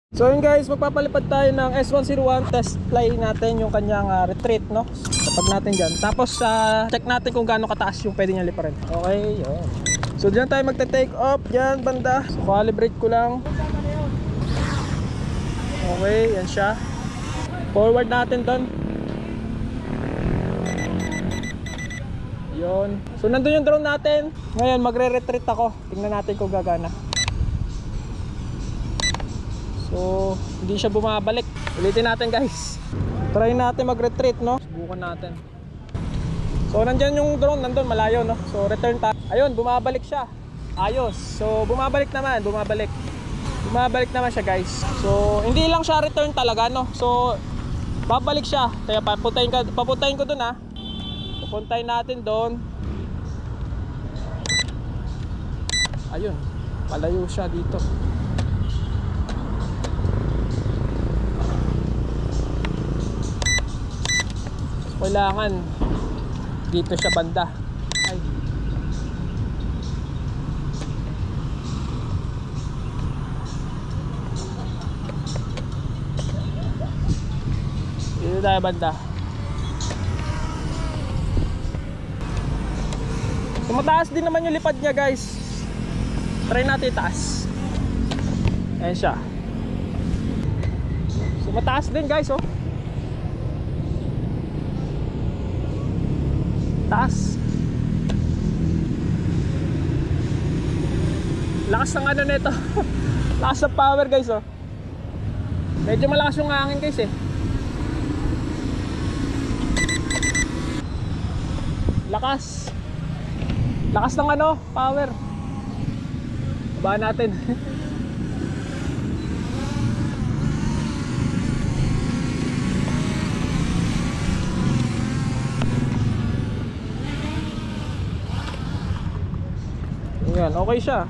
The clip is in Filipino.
So yun guys, magpapalipad tayo ng S101. Test fly natin yung kanyang retreat, no? Tapag natin dyan. Tapos check natin kung gaano kataas yung pwede niya liparin. Okay, yun. So dyan tayo magte-take off. Dyan banda. So calibrate ko lang. Okay, yan siya. Forward natin doon. Yun. So nandun yung drone natin. Ngayon magre-retreat ako. Tingnan natin kung gagana. So hindi siya bumabalik. Ulitin natin guys. Try natin mag-retreat, no? Subukan natin. So nandyan yung drone, nandun malayo, no? So return tayo. Ayun, bumabalik siya. Ayos. So bumabalik naman, bumabalik. Bumabalik naman siya guys. So hindi lang siya return talaga, no? So babalik siya. Kaya papuntahin ko dun, ha. Pupuntahin natin doon. Ayun, palayo siya dito. Kailangan dito siya banda. Ay. Dito tayo banda. So mataas din naman yung lipad niya guys. Try natin itaas. Ayan siya. So mataas din guys, oh. Taas. Lakas ng ano nito. Lakas ng power guys, oh. Medyo malakas yung hangin guys, eh. Lakas. Lakas ng ano, power. Babaan natin. Yan, okay siya.